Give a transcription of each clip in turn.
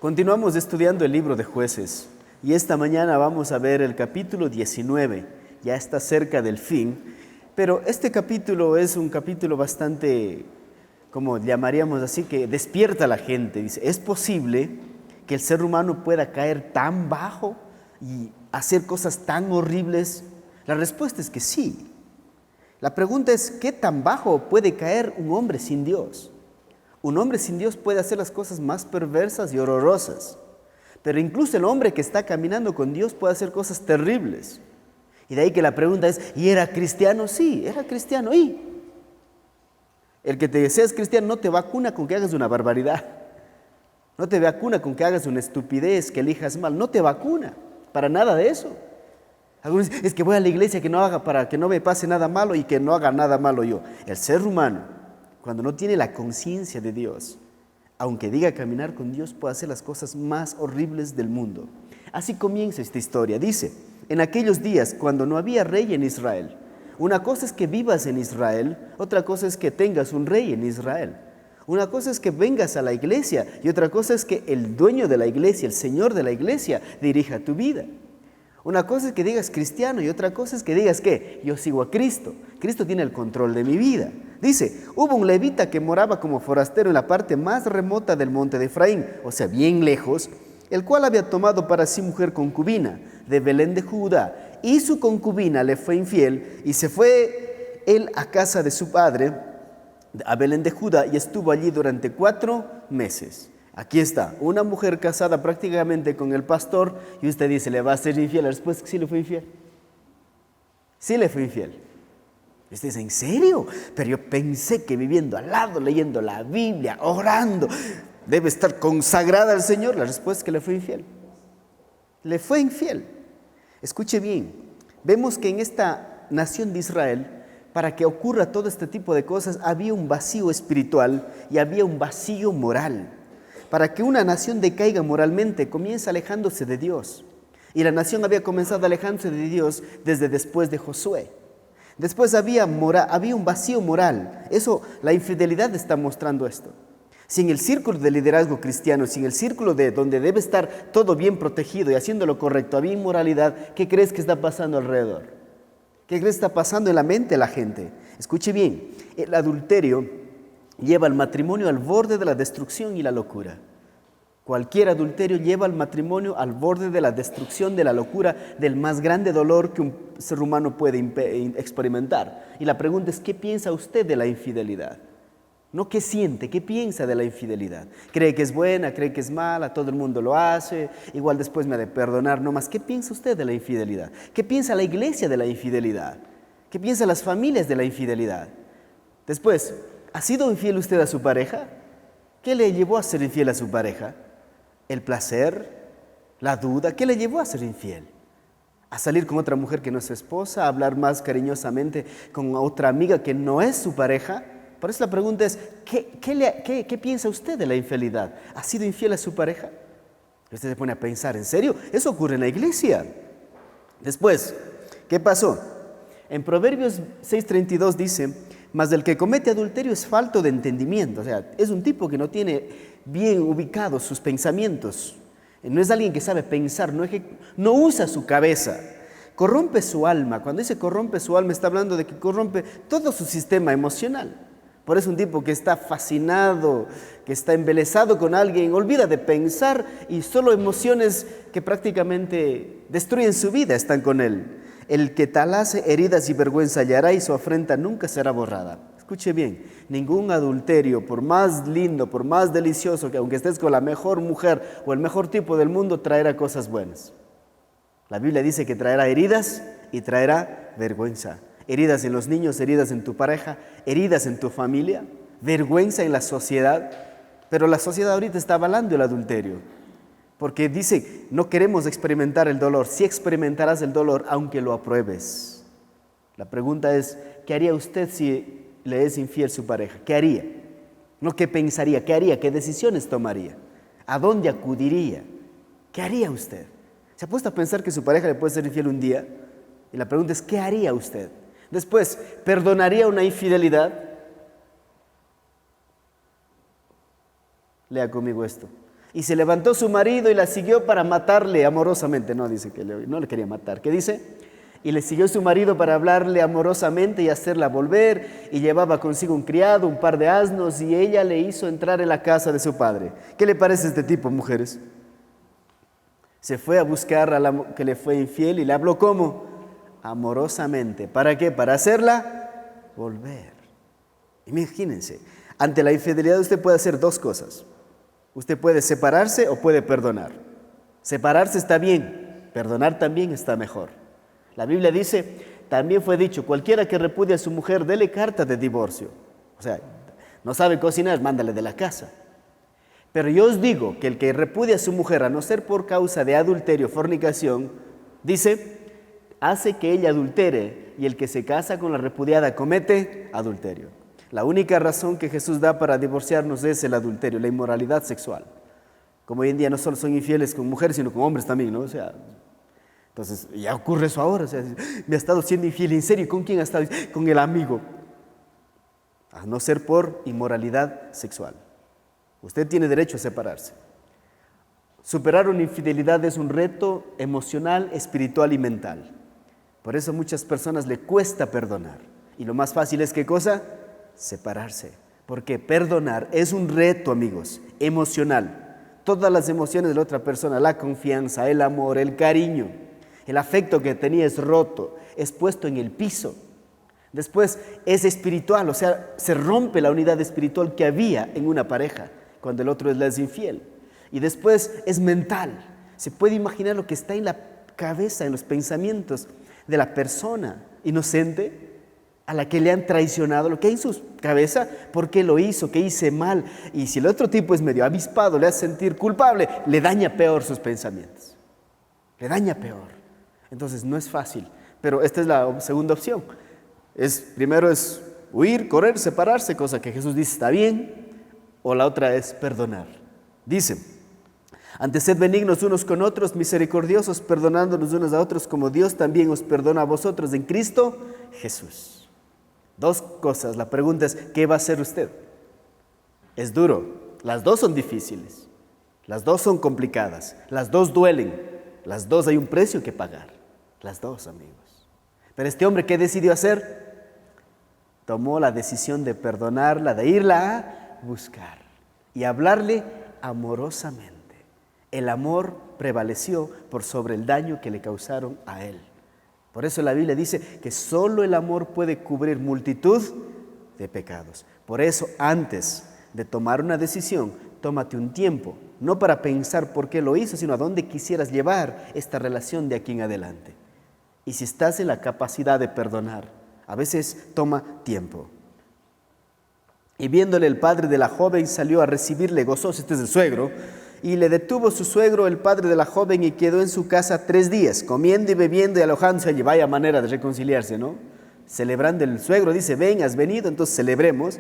Continuamos estudiando el libro de Jueces y esta mañana vamos a ver el capítulo 19. Ya está cerca del fin, pero este capítulo es un capítulo bastante, como llamaríamos así, que despierta a la gente. Dice, ¿es posible que el ser humano pueda caer tan bajo y hacer cosas tan horribles? La respuesta es que sí. La pregunta es, ¿qué tan bajo puede caer un hombre sin Dios? Un hombre sin Dios puede hacer las cosas más perversas y horrorosas, pero incluso el hombre que está caminando con Dios puede hacer cosas terribles. Y de ahí que la pregunta es, ¿y era cristiano? Sí, era cristiano. ¿Y? El que te deseas cristiano no te vacuna con que hagas una barbaridad, no te vacuna con que hagas una estupidez, que elijas mal, no te vacuna para nada de eso. Algunos dicen, es que voy a la iglesia que no haga para que no me pase nada malo y que no haga nada malo yo. El ser humano, cuando no tiene la conciencia de Dios, aunque diga caminar con Dios, puede hacer las cosas más horribles del mundo. Así comienza esta historia. Dice, en aquellos días cuando no había rey en Israel, una cosa es que vivas en Israel, otra cosa es que tengas un rey en Israel. Una cosa es que vengas a la iglesia y otra cosa es que el dueño de la iglesia, el Señor de la iglesia, dirija tu vida. Una cosa es que digas cristiano y otra cosa es que digas que yo sigo a Cristo. Cristo tiene el control de mi vida. Dice, hubo un levita que moraba como forastero en la parte más remota del monte de Efraín, o sea, bien lejos, el cual había tomado para sí mujer concubina de Belén de Judá, y su concubina le fue infiel, y se fue él a casa de su padre, a Belén de Judá, y estuvo allí durante 4 meses. Aquí está, una mujer casada prácticamente con el pastor, y usted dice, ¿le va a ser infiel? La respuesta es que sí le fue infiel. Sí le fue infiel. Y usted dice, ¿en serio? Pero yo pensé que viviendo al lado, leyendo la Biblia, orando, debe estar consagrada al Señor. La respuesta es que le fue infiel. Le fue infiel. Escuche bien, vemos que en esta nación de Israel, para que ocurra todo este tipo de cosas, había un vacío espiritual y había un vacío moral. Para que una nación decaiga moralmente, comienza alejándose de Dios. Y la nación había comenzado alejándose de Dios desde después de Josué. Después había un vacío moral. Eso, la infidelidad está mostrando esto. Si en el círculo de liderazgo cristiano, si en el círculo de donde debe estar todo bien protegido y haciendo lo correcto, había inmoralidad, ¿qué crees que está pasando alrededor? ¿Qué crees que está pasando en la mente de la gente? Escuche bien, el adulterio lleva al matrimonio al borde de la destrucción y la locura. Cualquier adulterio lleva al matrimonio al borde de la destrucción, de la locura, del más grande dolor que un ser humano puede experimentar. Y la pregunta es, ¿qué piensa usted de la infidelidad? No qué siente, qué piensa de la infidelidad. ¿Cree que es buena, cree que es mala, todo el mundo lo hace, igual después me ha de perdonar? No más, ¿qué piensa usted de la infidelidad? ¿Qué piensa la iglesia de la infidelidad? ¿Qué piensan las familias de la infidelidad? Después, ¿ha sido infiel usted a su pareja? ¿Qué le llevó a ser infiel a su pareja? ¿El placer? ¿La duda? ¿Qué le llevó a ser infiel? ¿A salir con otra mujer que no es su esposa? ¿A hablar más cariñosamente con otra amiga que no es su pareja? Por eso la pregunta es, ¿qué piensa usted de la infidelidad? ¿Ha sido infiel a su pareja? Y usted se pone a pensar, ¿en serio? Eso ocurre en la iglesia. Después, ¿qué pasó? En Proverbios 6:32 dice, mas el que comete adulterio es falto de entendimiento. O sea, es un tipo que no tiene bien ubicados sus pensamientos. No es alguien que sabe pensar, no usa su cabeza. Corrompe su alma. Cuando dice corrompe su alma, está hablando de que corrompe todo su sistema emocional. Por eso un tipo que está fascinado, que está embelesado con alguien, olvida de pensar y solo emociones que prácticamente destruyen su vida están con él. El que tal hace heridas y vergüenza hallará y su afrenta nunca será borrada. Escuche bien, ningún adulterio, por más lindo, por más delicioso, que aunque estés con la mejor mujer o el mejor tipo del mundo, traerá cosas buenas. La Biblia dice que traerá heridas y traerá vergüenza. Heridas en los niños, heridas en tu pareja, heridas en tu familia, vergüenza en la sociedad. Pero la sociedad ahorita está avalando el adulterio. Porque dice, no queremos experimentar el dolor. Sí experimentarás el dolor, aunque lo apruebes. La pregunta es, ¿qué haría usted si le es infiel a su pareja? ¿Qué haría? No qué pensaría, ¿qué haría? ¿Qué decisiones tomaría? ¿A dónde acudiría? ¿Qué haría usted? ¿Se ha puesto a pensar que su pareja le puede ser infiel un día? Y la pregunta es, ¿qué haría usted? Después, ¿perdonaría una infidelidad? Lea conmigo esto. Y se levantó su marido y la siguió para matarle amorosamente. No, dice que no le quería matar. ¿Qué dice? Y le siguió su marido para hablarle amorosamente y hacerla volver. Y llevaba consigo un criado, un par de asnos, y ella le hizo entrar en la casa de su padre. ¿Qué le parece este tipo, mujeres? Se fue a buscar a la que le fue infiel y le habló ¿cómo? Amorosamente. ¿Para qué? Para hacerla volver. Imagínense, ante la infidelidad usted puede hacer dos cosas. Usted puede separarse o puede perdonar. Separarse está bien, perdonar también está mejor. La Biblia dice, también fue dicho, cualquiera que repudie a su mujer, dele carta de divorcio. O sea, no sabe cocinar, mándale de la casa. Pero yo os digo que el que repudia a su mujer, a no ser por causa de adulterio, fornicación, dice, hace que ella adultere, y el que se casa con la repudiada comete adulterio. La única razón que Jesús da para divorciarnos es el adulterio, la inmoralidad sexual. Como hoy en día no solo son infieles con mujeres, sino con hombres también, ¿no? O sea, entonces ya ocurre eso ahora. O sea, me ha estado siendo infiel, ¿en serio? ¿Con quién ha estado? Con el amigo. A no ser por inmoralidad sexual. Usted tiene derecho a separarse. Superar una infidelidad es un reto emocional, espiritual y mental. Por eso a muchas personas le cuesta perdonar. Y lo más fácil es ¿qué cosa? Separarse. Porque perdonar es un reto, amigos, emocional. Todas las emociones de la otra persona, la confianza, el amor, el cariño, el afecto que tenía es roto, es puesto en el piso. Después es espiritual, o sea, se rompe la unidad espiritual que había en una pareja cuando el otro es infiel. Y después es mental. Se puede imaginar lo que está en la cabeza, en los pensamientos de la persona inocente a la que le han traicionado, lo que hay en su cabeza, ¿por qué lo hizo? ¿Qué hice mal? Y si el otro tipo es medio avispado, le hace sentir culpable, le daña peor sus pensamientos. Le daña peor. Entonces no es fácil, pero esta es la segunda opción. Primero es huir, correr, separarse, cosa que Jesús dice está bien, o la otra es perdonar. Dice, antes sed benignos unos con otros, misericordiosos, perdonándonos unos a otros, como Dios también os perdona a vosotros en Cristo Jesús. Dos cosas. La pregunta es, ¿qué va a hacer usted? Es duro. Las dos son difíciles. Las dos son complicadas. Las dos duelen. Las dos hay un precio que pagar. Las dos, amigos. Pero este hombre, ¿qué decidió hacer? Tomó la decisión de perdonarla, de irla a buscar y hablarle amorosamente. El amor prevaleció por sobre el daño que le causaron a él. Por eso la Biblia dice que solo el amor puede cubrir multitud de pecados. Por eso, antes de tomar una decisión, tómate un tiempo, no para pensar por qué lo hizo, sino a dónde quisieras llevar esta relación de aquí en adelante. Y si estás en la capacidad de perdonar, a veces toma tiempo. Y viéndole el padre de la joven salió a recibirle gozoso, este es el suegro, y le detuvo su suegro, el padre de la joven, y quedó en su casa 3 días, comiendo y bebiendo y alojándose allí. Vaya manera de reconciliarse, ¿no? Celebrando el suegro, dice, ven, has venido, entonces celebremos.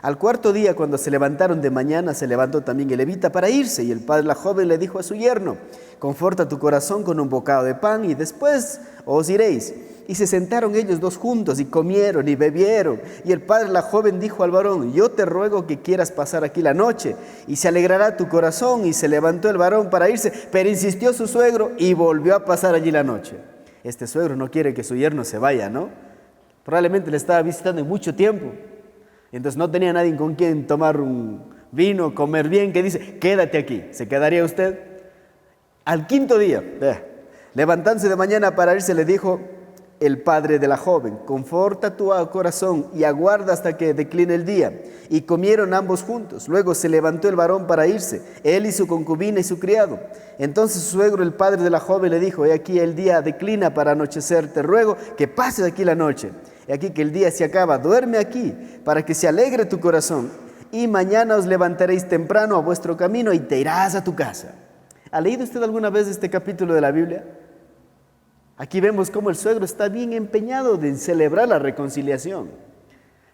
Al 4.º día, cuando se levantaron de mañana, se levantó también el levita para irse, y el padre de la joven le dijo a su yerno, conforta tu corazón con un bocado de pan, y después os iréis. Y se sentaron ellos dos juntos, y comieron y bebieron. Y el padre de la joven dijo al varón, yo te ruego que quieras pasar aquí la noche, y se alegrará tu corazón. Y se levantó el varón para irse, pero insistió su suegro, y volvió a pasar allí la noche. Este suegro no quiere que su yerno se vaya, ¿no? Probablemente le estaba visitando en mucho tiempo. Entonces no tenía nadie con quien tomar un vino, comer bien, que dice, quédate aquí. ¿Se quedaría usted? Al 5.º día, levantándose de mañana para irse, le dijo el padre de la joven, conforta tu corazón y aguarda hasta que decline el día. Y comieron ambos juntos. Luego se levantó el varón para irse, él y su concubina y su criado. Entonces su suegro, el padre de la joven, le dijo, he aquí el día declina para anochecer, te ruego que pases aquí la noche. He aquí que el día se acaba, duerme aquí, para que se alegre tu corazón. Y mañana os levantaréis temprano a vuestro camino y te irás a tu casa. ¿Ha leído usted alguna vez este capítulo de la Biblia? Aquí vemos cómo el suegro está bien empeñado en celebrar la reconciliación.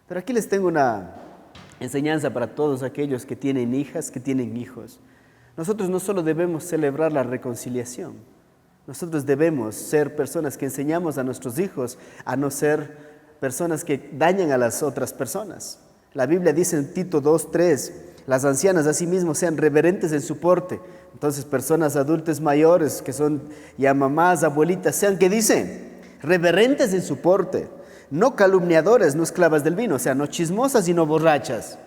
Pero aquí les tengo una enseñanza para todos aquellos que tienen hijas, que tienen hijos. Nosotros no solo debemos celebrar la reconciliación, nosotros debemos ser personas que enseñamos a nuestros hijos a no ser personas que dañan a las otras personas. La Biblia dice en Tito 2:3, las ancianas asimismo sean reverentes en su porte. Entonces, personas adultas mayores que son ya mamás, abuelitas, sean, ¿qué dicen? Reverentes en su porte, no calumniadoras, no esclavas del vino, o sea, no chismosas y no borrachas.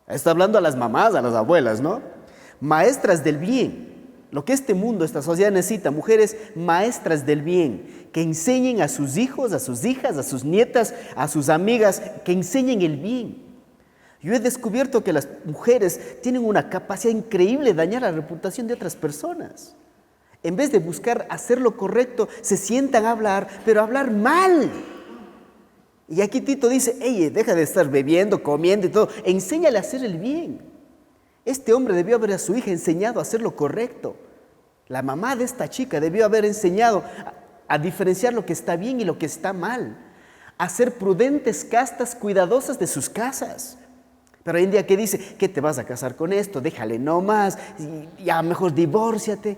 Está hablando a las mamás, a las abuelas, ¿no? Maestras del bien. Lo que este mundo, esta sociedad necesita, mujeres maestras del bien, que enseñen a sus hijos, a sus hijas, a sus nietas, a sus amigas, que enseñen el bien. Yo he descubierto que las mujeres tienen una capacidad increíble de dañar la reputación de otras personas. En vez de buscar hacer lo correcto, se sientan a hablar, pero a hablar mal. Y aquí Tito dice, ey, deja de estar bebiendo, comiendo y todo, enséñale a hacer el bien. Este hombre debió haber a su hija enseñado a hacer lo correcto. La mamá de esta chica debió haber enseñado a diferenciar lo que está bien y lo que está mal, a ser prudentes, castas, cuidadosas de sus casas. Pero hoy en día, ¿qué dice? ¿Qué te vas a casar con esto? Déjale nomás, ya mejor divórciate.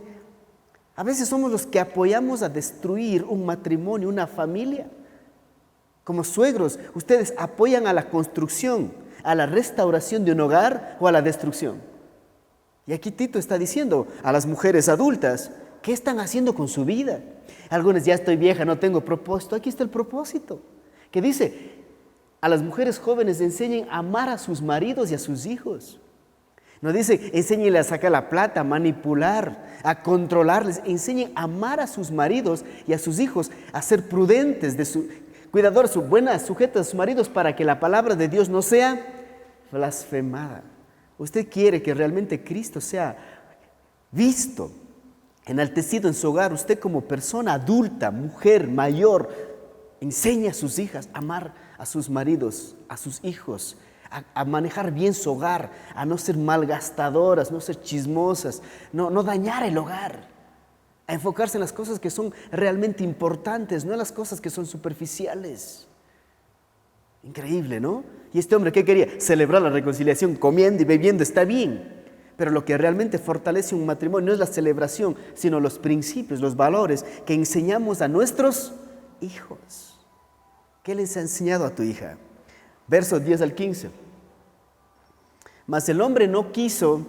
A veces somos los que apoyamos a destruir un matrimonio, una familia. Como suegros, ustedes apoyan a la construcción, a la restauración de un hogar o a la destrucción. Y aquí Tito está diciendo a las mujeres adultas, ¿qué están haciendo con su vida? Algunas, ya estoy vieja, no tengo propósito. Aquí está el propósito, que dice, a las mujeres jóvenes enseñen a amar a sus maridos y a sus hijos. No dice, enséñenle a sacar la plata, a manipular, a controlarles. Enseñen a amar a sus maridos y a sus hijos, a ser prudentes, cuidadores, buenas, sujetas a sus maridos, para que la palabra de Dios no sea blasfemada. Usted quiere que realmente Cristo sea visto, enaltecido en su hogar. Usted como persona adulta, mujer, mayor, enseña a sus hijas a amar a sus maridos, a sus hijos, a manejar bien su hogar, a no ser malgastadoras, no ser chismosas, no dañar el hogar. A enfocarse en las cosas que son realmente importantes, no en las cosas que son superficiales. Increíble, ¿no? Y este hombre, ¿qué quería? Celebrar la reconciliación, comiendo y bebiendo, está bien. Pero lo que realmente fortalece un matrimonio no es la celebración, sino los principios, los valores que enseñamos a nuestros hijos. ¿Qué les ha enseñado a tu hija? Versos 10 al 15. Mas el hombre no quiso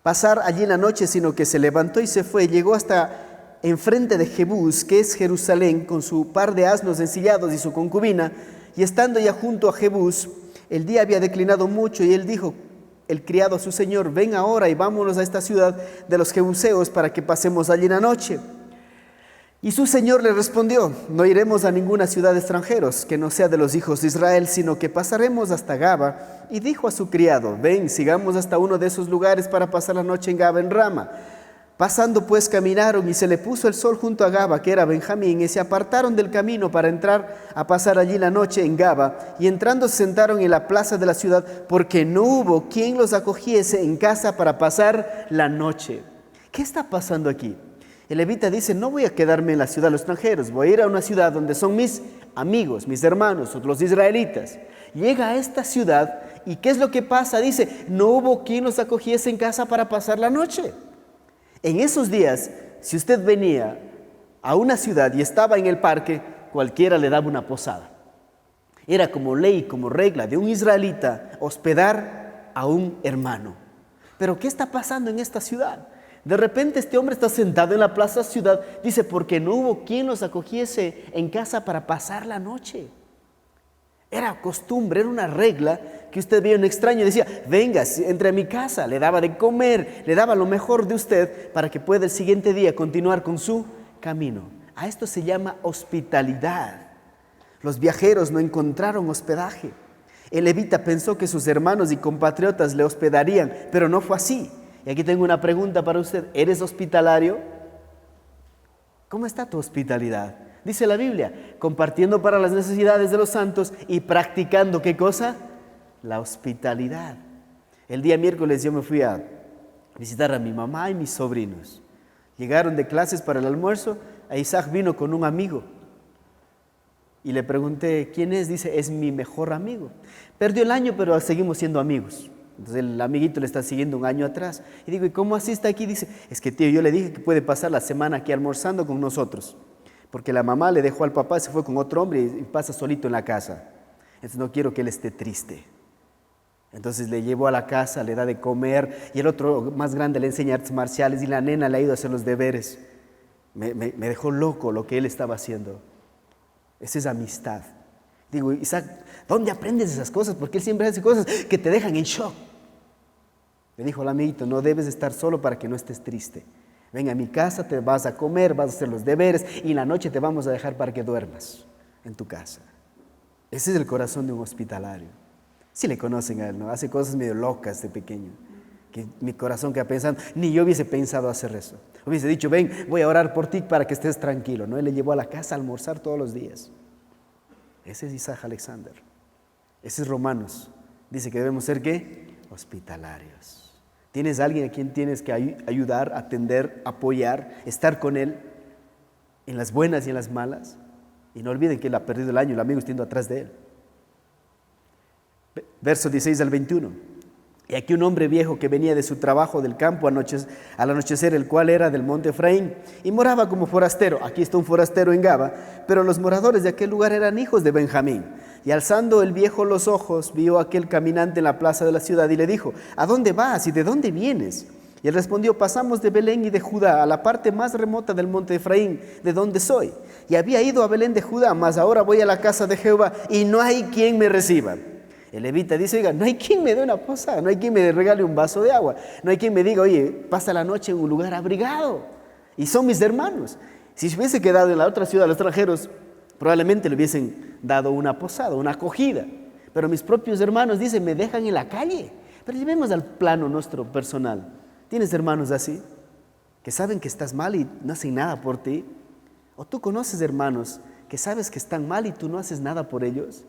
pasar allí en la noche, sino que se levantó y se fue. Llegó hasta enfrente de Jebús, que es Jerusalén, con su par de asnos ensillados y su concubina. Y estando ya junto a Jebús, el día había declinado mucho, y él dijo, el criado a su señor, ven ahora y vámonos a esta ciudad de los jebuseos para que pasemos allí la noche. Y su señor le respondió, no iremos a ninguna ciudad de extranjeros que no sea de los hijos de Israel, sino que pasaremos hasta Gaba. Y dijo a su criado, ven, sigamos hasta uno de esos lugares para pasar la noche en Gaba, en Rama. Pasando pues caminaron, y se le puso el sol junto a Gaba, que era Benjamín, y se apartaron del camino para entrar a pasar allí la noche en Gaba. Y entrando se sentaron en la plaza de la ciudad, porque no hubo quien los acogiese en casa para pasar la noche. ¿Qué está pasando aquí? El levita dice, no voy a quedarme en la ciudad de los extranjeros, voy a ir a una ciudad donde son mis amigos, mis hermanos, los israelitas. Llega a esta ciudad, ¿y qué es lo que pasa? Dice, no hubo quien los acogiese en casa para pasar la noche. En esos días, si usted venía a una ciudad y estaba en el parque, cualquiera le daba una posada. Era como ley, como regla de un israelita hospedar a un hermano. Pero ¿qué está pasando en esta ciudad? De repente este hombre está sentado en la plaza ciudad, dice, porque no hubo quien los acogiese en casa para pasar la noche. Era costumbre, era una regla que usted veía un extraño y decía, venga, entre a mi casa, le daba de comer, le daba lo mejor de usted para que pueda el siguiente día continuar con su camino. A esto se llama hospitalidad. Los viajeros no encontraron hospedaje. El levita pensó que sus hermanos y compatriotas le hospedarían, pero no fue así. Y aquí tengo una pregunta para usted. ¿Eres hospitalario? ¿Cómo está tu hospitalidad? Dice la Biblia, compartiendo para las necesidades de los santos y practicando, ¿qué cosa? La hospitalidad. El día miércoles yo me fui a visitar a mi mamá y mis sobrinos. Llegaron de clases para el almuerzo, a Isaac vino con un amigo. Y le pregunté, ¿quién es? Dice, es mi mejor amigo. Perdió el año, pero seguimos siendo amigos. Entonces el amiguito le está siguiendo un año atrás. Y digo, ¿y cómo así está aquí? Dice, es que tío, yo le dije que puede pasar la semana aquí almorzando con nosotros. Porque la mamá le dejó al papá, se fue con otro hombre y pasa solito en la casa. Entonces no quiero que él esté triste. Entonces le llevó a la casa, le da de comer, y el otro más grande le enseña artes marciales, y la nena le ha ido a hacer los deberes. Me dejó loco lo que él estaba haciendo. Esa es amistad. Digo, Isaac, ¿dónde aprendes esas cosas? Porque él siempre hace cosas que te dejan en shock. Me dijo el amiguito, no debes estar solo para que no estés triste. Ven a mi casa, te vas a comer, vas a hacer los deberes, y en la noche te vamos a dejar para que duermas en tu casa. Ese es el corazón de un hospitalario. Si le conocen a él, ¿no? Hace cosas medio locas de pequeño. Que mi corazón queda pensando, ni yo hubiese pensado hacer eso. Hubiese dicho, ven, voy a orar por ti para que estés tranquilo, ¿no? Él le llevó a la casa a almorzar todos los días. Ese es Isaac Alexander. Ese es Romanos. Dice que debemos ser, ¿qué? Hospitalarios. ¿Tienes alguien a quien tienes que ayudar, atender, apoyar, estar con él en las buenas y en las malas? Y no olviden que él ha perdido el año, el amigo está yendo atrás de él. Verso 16 al 21. Y aquí un hombre viejo que venía de su trabajo del campo al anochecer, el cual era del monte Efraín, y moraba como forastero. Aquí está un forastero en Gaba, pero los moradores de aquel lugar eran hijos de Benjamín. Y alzando el viejo los ojos, vio a aquel caminante en la plaza de la ciudad y le dijo, ¿a dónde vas y de dónde vienes? Y él respondió, pasamos de Belén y de Judá a la parte más remota del monte Efraín, de donde soy. Y había ido a Belén de Judá, mas ahora voy a la casa de Jehová y no hay quien me reciba. El levita dice, oiga, no hay quien me dé una posada, no hay quien me regale un vaso de agua, no hay quien me diga, oye, pasa la noche en un lugar abrigado. Y son mis hermanos. Si se hubiese quedado en la otra ciudad, los extranjeros, probablemente le hubiesen dado una posada, una acogida. Pero mis propios hermanos, dicen, me dejan en la calle. Pero llevemos al plano nuestro personal. ¿Tienes hermanos así? Que saben que estás mal y no hacen nada por ti. ¿O tú conoces hermanos que sabes que están mal y tú no haces nada por ellos?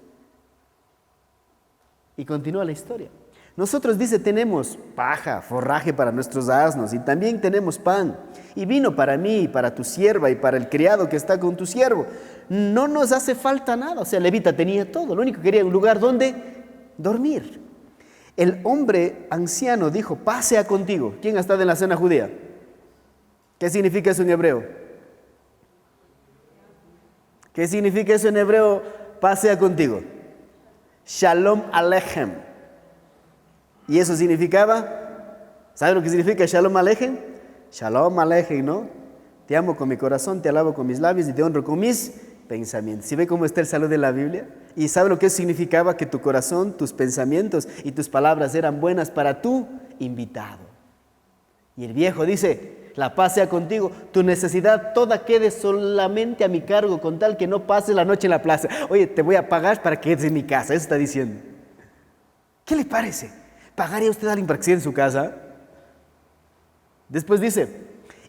Y continúa la historia. Nosotros, dice, tenemos paja, forraje para nuestros asnos y también tenemos pan y vino para mí y para tu sierva y para el criado que está con tu siervo. No nos hace falta nada. O sea, el levita tenía todo. Lo único que quería era un lugar donde dormir. El hombre anciano dijo, pasea contigo. ¿Quién ha estado en la cena judía? ¿Qué significa eso en hebreo? ¿Qué significa eso en hebreo? Pasea contigo. Shalom Aleichem. ¿Y eso significaba? ¿Sabe lo que significa Shalom Aleichem? Shalom Aleichem, ¿no? Te amo con mi corazón, te alabo con mis labios y te honro con mis pensamientos. ¿Sí ve cómo está el saludo de la Biblia? ¿Y sabe lo que eso significaba? Que tu corazón, tus pensamientos y tus palabras eran buenas para tu invitado. Y el viejo dice, la paz sea contigo, tu necesidad toda quede solamente a mi cargo, con tal que no pases la noche en la plaza. Oye, te voy a pagar para que quedes en mi casa, eso está diciendo. ¿Qué le parece? ¿Pagaría usted a alguien para que quede en su casa? Después dice,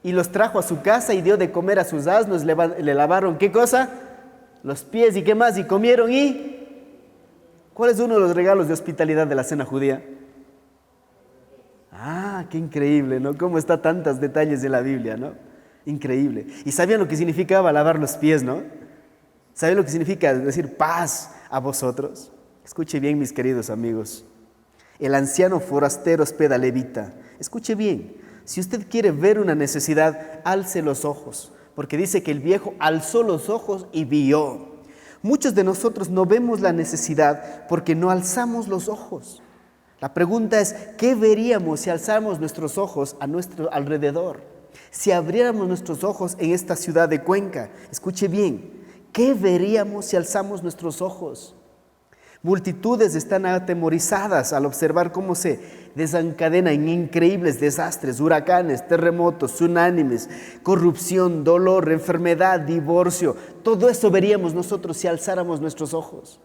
y los trajo a su casa y dio de comer a sus asnos, le lavaron, ¿qué cosa? Los pies y qué más, y comieron y... ¿Cuál es uno de los regalos de hospitalidad de la cena judía? Ah, qué increíble, ¿no? Cómo está tantos detalles de la Biblia, ¿no? Increíble. ¿Y sabían lo que significaba lavar los pies, no? ¿Saben lo que significa decir paz a vosotros? Escuche bien, mis queridos amigos. El anciano forastero hospeda levita. Escuche bien. Si usted quiere ver una necesidad, alce los ojos. Porque dice que el viejo alzó los ojos y vio. Muchos de nosotros no vemos la necesidad porque no alzamos los ojos. La pregunta es, ¿qué veríamos si alzáramos nuestros ojos a nuestro alrededor? Si abriéramos nuestros ojos en esta ciudad de Cuenca, escuche bien, ¿qué veríamos si alzamos nuestros ojos? Multitudes están atemorizadas al observar cómo se desencadenan increíbles desastres, huracanes, terremotos, tsunamis, corrupción, dolor, enfermedad, divorcio. Todo eso veríamos nosotros si alzáramos nuestros ojos.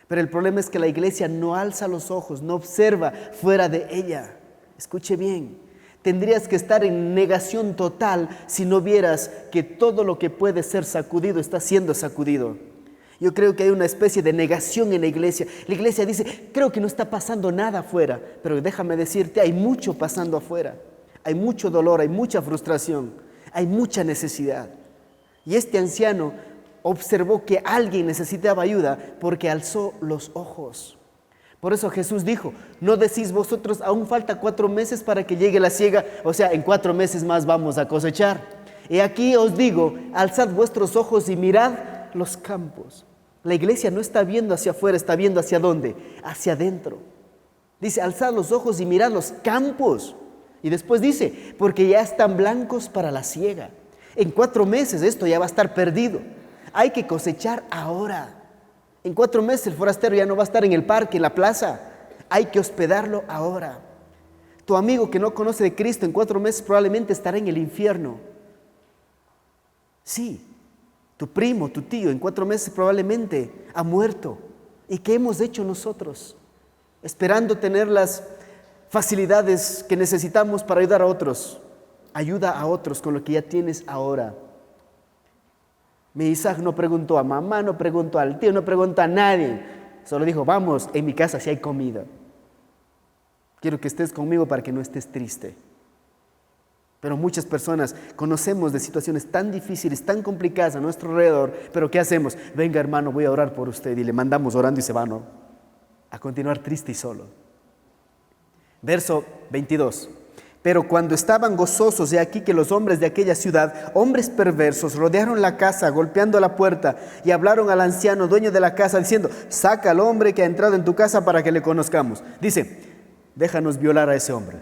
Pero el problema es que la iglesia no alza los ojos, no observa fuera de ella. Escuche bien, tendrías que estar en negación total si no vieras que todo lo que puede ser sacudido está siendo sacudido. Yo creo que hay una especie de negación en la iglesia. La iglesia dice, creo que no está pasando nada afuera, pero déjame decirte, hay mucho pasando afuera. Hay mucho dolor, hay mucha frustración, hay mucha necesidad. Y este anciano observó que alguien necesitaba ayuda porque alzó los ojos. Por eso Jesús dijo, ¿no decís vosotros, aún falta 4 meses para que llegue la siega? O sea, en 4 meses más vamos a cosechar. Y aquí os digo, alzad vuestros ojos y mirad los campos. La iglesia no está viendo hacia afuera, está viendo hacia dónde, hacia adentro. Dice, alzad los ojos y mirad los campos. Y después dice, porque ya están blancos para la siega. En 4 meses esto ya va a estar perdido. Hay que cosechar ahora. En 4 meses el forastero ya no va a estar en el parque, en la plaza. Hay que hospedarlo ahora. Tu amigo que no conoce de Cristo en 4 meses probablemente estará en el infierno. Sí, tu primo, tu tío en 4 meses probablemente ha muerto. ¿Y qué hemos hecho nosotros? Esperando tener las facilidades que necesitamos para ayudar a otros. Ayuda a otros con lo que ya tienes ahora. Mi Isaac no preguntó a mamá, no preguntó al tío, no preguntó a nadie. Solo dijo, vamos, en mi casa si hay comida. Quiero que estés conmigo para que no estés triste. Pero muchas personas conocemos de situaciones tan difíciles, tan complicadas a nuestro alrededor. Pero ¿qué hacemos? Venga hermano, voy a orar por usted. Y le mandamos orando y se va, ¿no? A continuar triste y solo. Verso 22. Pero cuando estaban gozosos, he aquí que los hombres de aquella ciudad, hombres perversos, rodearon la casa, golpeando la puerta, y hablaron al anciano, dueño de la casa, diciendo, saca al hombre que ha entrado en tu casa para que le conozcamos. Dice, déjanos violar a ese hombre.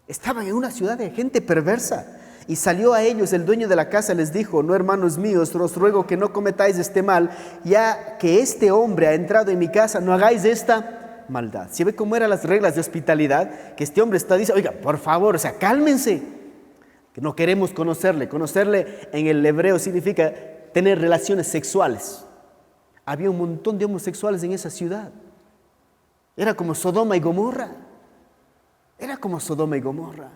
Estaban en una ciudad de gente perversa. Y salió a ellos el dueño de la casa, les dijo, no hermanos míos, os ruego que no cometáis este mal, ya que este hombre ha entrado en mi casa, no hagáis esta maldad. ¿Sí ve cómo eran las reglas de hospitalidad? Que este hombre está diciendo, oiga, por favor, o sea, cálmense, que no queremos conocerle. Conocerle en el hebreo significa tener relaciones sexuales. Había un montón de homosexuales en esa ciudad. Era como Sodoma y Gomorra. Era como Sodoma y Gomorra.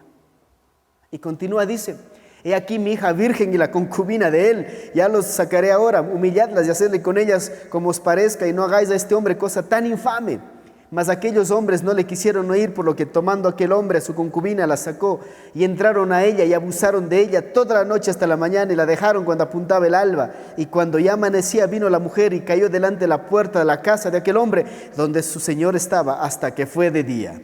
Y continúa, dice, he aquí mi hija virgen y la concubina de él, ya los sacaré ahora, humilladlas y hacedle con ellas como os parezca, y no hagáis a este hombre cosa tan infame. Mas aquellos hombres no le quisieron oír, por lo que tomando aquel hombre a su concubina la sacó, y entraron a ella y abusaron de ella toda la noche hasta la mañana, y la dejaron cuando apuntaba el alba. Y cuando ya amanecía vino la mujer y cayó delante de la puerta de la casa de aquel hombre, donde su señor estaba, hasta que fue de día.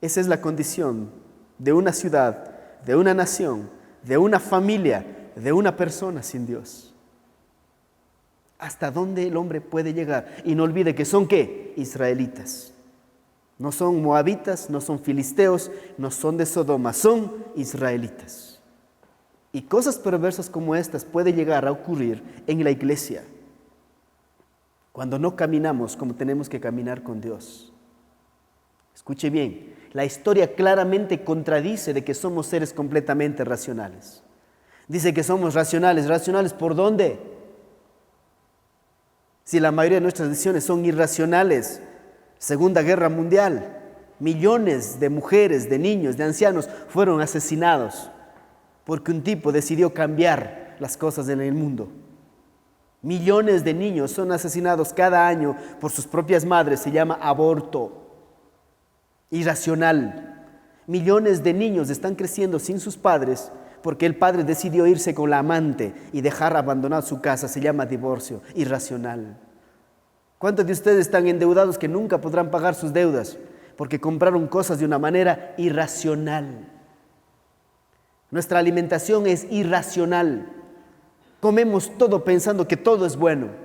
Esa es la condición de una ciudad, de una nación, de una familia, de una persona sin Dios. ¿Hasta dónde el hombre puede llegar? Y no olvide que son ¿qué? Israelitas. No son moabitas, no son filisteos, no son de Sodoma, son israelitas. Y cosas perversas como estas pueden llegar a ocurrir en la iglesia cuando no caminamos como tenemos que caminar con Dios. Escuche bien, la historia claramente contradice de que somos seres completamente racionales. Dice que somos racionales. ¿Racionales por dónde? Si la mayoría de nuestras decisiones son irracionales. Segunda Guerra Mundial, millones de mujeres, de niños, de ancianos fueron asesinados porque un tipo decidió cambiar las cosas en el mundo. Millones de niños son asesinados cada año por sus propias madres, se llama aborto. Irracional. Millones de niños están creciendo sin sus padres porque el padre decidió irse con la amante y dejar abandonada su casa, se llama divorcio. Irracional. ¿Cuántos de ustedes están endeudados que nunca podrán pagar sus deudas porque compraron cosas de una manera irracional? Nuestra alimentación es irracional. Comemos todo pensando que todo es bueno.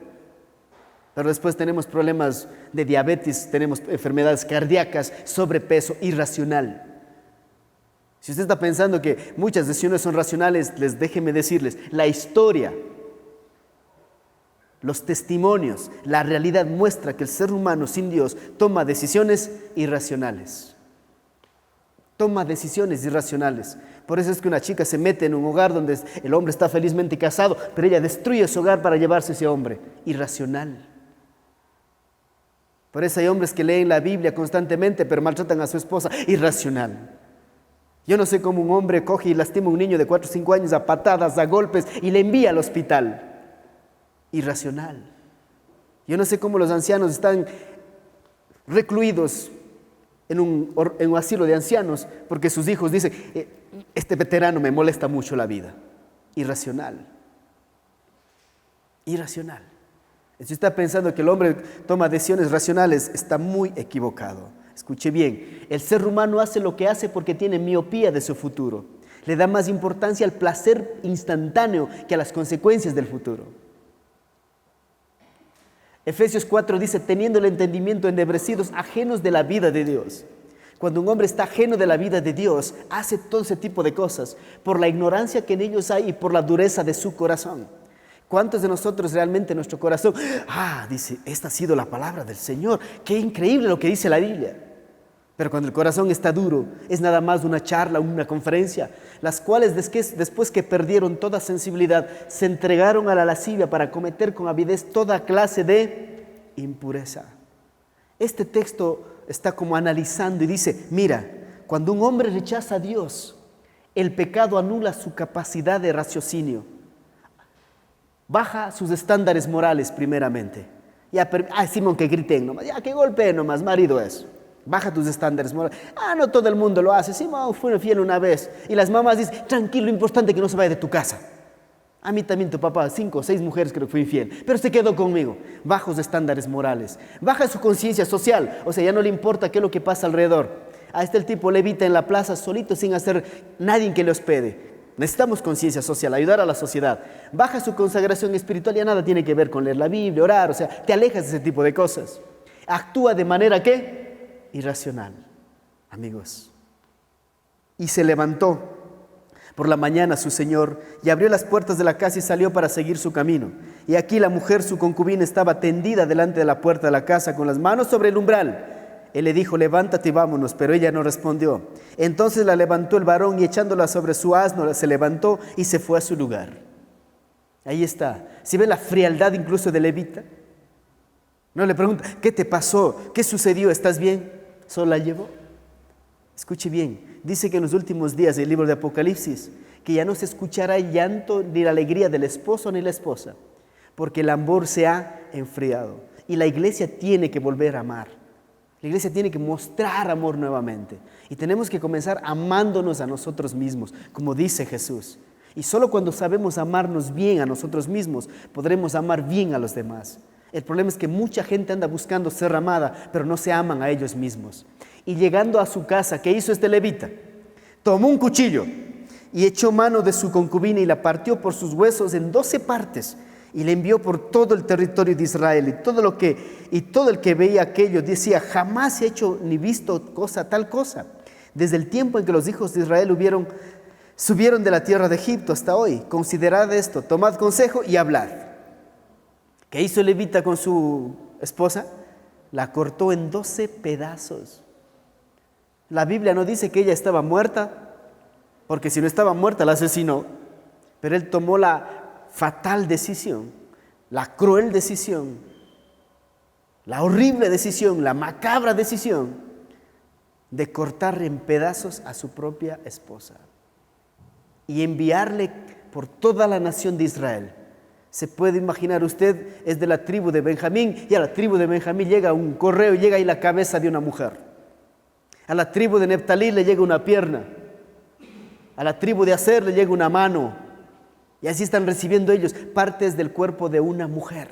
Pero después tenemos problemas de diabetes, tenemos enfermedades cardíacas, sobrepeso, irracional. Si usted está pensando que muchas decisiones son racionales, déjenme decirles, la historia, los testimonios, la realidad muestra que el ser humano sin Dios toma decisiones irracionales. Toma decisiones irracionales. Por eso es que una chica se mete en un hogar donde el hombre está felizmente casado, pero ella destruye su hogar para llevarse a ese hombre. Irracional. Por eso hay hombres que leen la Biblia constantemente, pero maltratan a su esposa. Irracional. Yo no sé cómo un hombre coge y lastima a un niño de 4 o 5 años a patadas, a golpes y le envía al hospital. Irracional. Yo no sé cómo los ancianos están recluidos en un asilo de ancianos porque sus hijos dicen, este veterano me molesta mucho la vida. Irracional. Irracional. Si está pensando que el hombre toma decisiones racionales, está muy equivocado. Escuche bien, el ser humano hace lo que hace porque tiene miopía de su futuro. Le da más importancia al placer instantáneo que a las consecuencias del futuro. Efesios 4 dice, teniendo el entendimiento ennegrecidos, ajenos de la vida de Dios. Cuando un hombre está ajeno de la vida de Dios, hace todo ese tipo de cosas por la ignorancia que en ellos hay y por la dureza de su corazón. ¿Cuántos de nosotros realmente en nuestro corazón, dice, esta ha sido la palabra del Señor, qué increíble lo que dice la Biblia? Pero cuando el corazón está duro, es nada más una charla, una conferencia, las cuales después que perdieron toda sensibilidad, se entregaron a la lascivia para cometer con avidez toda clase de impureza. Este texto está como analizando y dice, mira, cuando un hombre rechaza a Dios, el pecado anula su capacidad de raciocinio, baja sus estándares morales primeramente. Simón, que griten nomás, que golpeen nomás, marido es. Baja tus estándares morales. No todo el mundo lo hace. Simón fue fiel una vez. Y las mamás dicen, tranquilo, lo importante es que no se vaya de tu casa. A mí también tu papá, 5 o 6 mujeres creo que fue infiel, pero se quedó conmigo. Bajos estándares morales. Baja su conciencia social. O sea, ya no le importa qué es lo que pasa alrededor. Ahí está el tipo levita en la plaza solito sin hacer nadie que le hospede. Necesitamos conciencia social, ayudar a la sociedad. Baja su consagración espiritual, ya nada tiene que ver con leer la Biblia, orar, o sea, te alejas de ese tipo de cosas. Actúa de manera ¿qué? Irracional, amigos. Y se levantó por la mañana su señor y abrió las puertas de la casa y salió para seguir su camino. Y aquí la mujer, su concubina, estaba tendida delante de la puerta de la casa con las manos sobre el umbral. Él le dijo, levántate y vámonos, pero ella no respondió. Entonces la levantó el varón y echándola sobre su asno, se levantó y se fue a su lugar. Ahí está. ¿Sí ve la frialdad incluso de levita? No le pregunta, ¿qué te pasó? ¿Qué sucedió? ¿Estás bien? Solo la llevó. Escuche bien. Dice que en los últimos días del libro de Apocalipsis, que ya no se escuchará llanto ni la alegría del esposo ni la esposa, porque el amor se ha enfriado. Y la iglesia tiene que volver a amar. La iglesia tiene que mostrar amor nuevamente. Y tenemos que comenzar amándonos a nosotros mismos, como dice Jesús. Y solo cuando sabemos amarnos bien a nosotros mismos, podremos amar bien a los demás. El problema es que mucha gente anda buscando ser amada, pero no se aman a ellos mismos. Y llegando a su casa, ¿qué hizo este levita? Tomó un cuchillo y echó mano de su concubina y la partió por sus huesos en 12 partes. Y le envió por todo el territorio de Israel. Y todo el que veía aquello decía, jamás se ha hecho ni visto tal cosa. Desde el tiempo en que los hijos de Israel subieron de la tierra de Egipto hasta hoy. Considerad esto, tomad consejo y hablad. ¿Qué hizo el levita con su esposa? La cortó en 12 pedazos. La Biblia no dice que ella estaba muerta, porque si no estaba muerta la asesinó. Pero él tomó la fatal decisión, la cruel decisión, la horrible decisión, la macabra decisión de cortar en pedazos a su propia esposa y enviarle por toda la nación de Israel. Se puede imaginar, usted es de la tribu de Benjamín y a la tribu de Benjamín llega un correo y llega ahí la cabeza de una mujer. A la tribu de Neftalí le llega una pierna. A la tribu de Aser le llega una mano. Y así están recibiendo ellos partes del cuerpo de una mujer.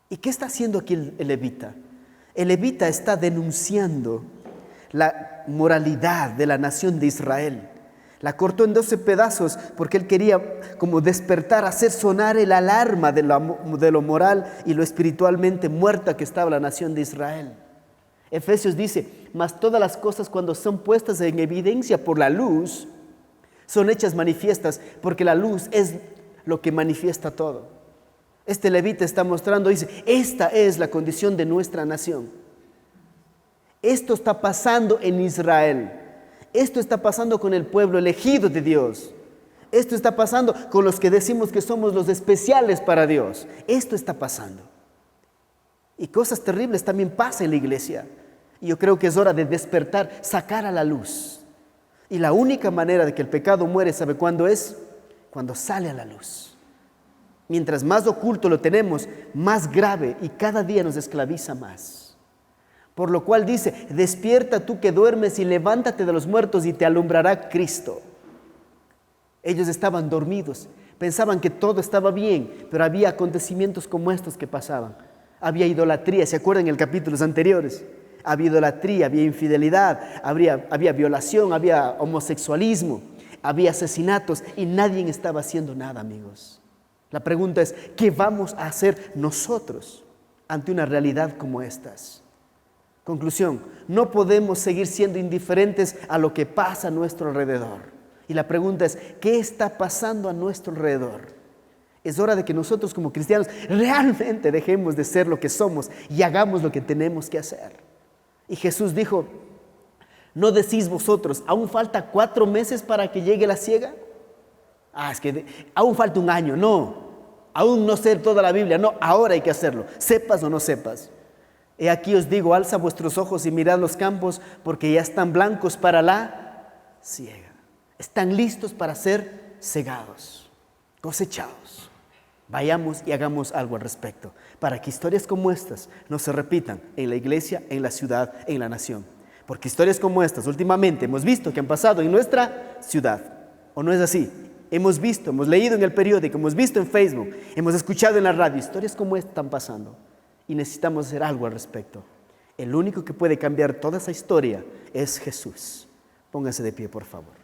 ¿Y qué está haciendo aquí el levita? El levita está denunciando la moralidad de la nación de Israel. La cortó en 12 pedazos porque él quería como despertar, hacer sonar el alarma de lo moral y lo espiritualmente muerta que estaba la nación de Israel. Efesios dice, mas todas las cosas cuando son puestas en evidencia por la luz, son hechas manifiestas, porque la luz es lo que manifiesta todo. Este levita está mostrando, dice, esta es la condición de nuestra nación. Esto está pasando en Israel. Esto está pasando con el pueblo elegido de Dios. Esto está pasando con los que decimos que somos los especiales para Dios. Esto está pasando. Y cosas terribles también pasan en la iglesia. Y yo creo que es hora de despertar, sacar a la luz. Y la única manera de que el pecado muere, ¿sabe cuándo es? Cuando sale a la luz. Mientras más oculto lo tenemos, más grave y cada día nos esclaviza más. Por lo cual dice, despierta tú que duermes y levántate de los muertos y te alumbrará Cristo. Ellos estaban dormidos, pensaban que todo estaba bien, pero había acontecimientos como estos que pasaban. Había idolatría, ¿se acuerdan en capítulos anteriores? Había idolatría, había infidelidad, había violación, había homosexualismo, había asesinatos y nadie estaba haciendo nada, amigos. La pregunta es, ¿qué vamos a hacer nosotros ante una realidad como estas? Conclusión, no podemos seguir siendo indiferentes a lo que pasa a nuestro alrededor. Y la pregunta es, ¿qué está pasando a nuestro alrededor? Es hora de que nosotros como cristianos realmente dejemos de ser lo que somos y hagamos lo que tenemos que hacer. Y Jesús dijo, ¿no decís vosotros, aún falta 4 meses para que llegue la siega? Es que aún falta 1 año. No, aún no sé toda la Biblia. No, ahora hay que hacerlo, sepas o no sepas. He aquí os digo, alza vuestros ojos y mirad los campos, porque ya están blancos para la siega. Están listos para ser segados, cosechados. Vayamos y hagamos algo al respecto, para que historias como estas no se repitan en la iglesia, en la ciudad, en la nación. Porque historias como estas últimamente hemos visto que han pasado en nuestra ciudad. ¿O no es así? Hemos visto, hemos leído en el periódico, hemos visto en Facebook, hemos escuchado en la radio, historias como esta están pasando y necesitamos hacer algo al respecto. El único que puede cambiar toda esa historia es Jesús. Pónganse de pie, por favor.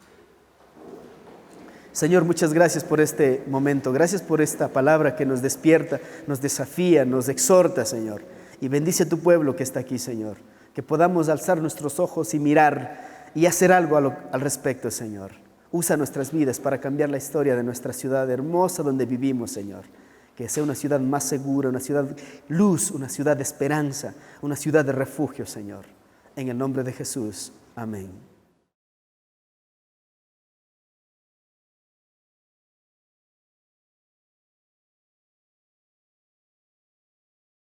Señor, muchas gracias por este momento, gracias por esta palabra que nos despierta, nos desafía, nos exhorta, Señor. Y bendice a tu pueblo que está aquí, Señor, que podamos alzar nuestros ojos y mirar y hacer algo al respecto, Señor. Usa nuestras vidas para cambiar la historia de nuestra ciudad hermosa donde vivimos, Señor. Que sea una ciudad más segura, una ciudad luz, una ciudad de esperanza, una ciudad de refugio, Señor. En el nombre de Jesús. Amén.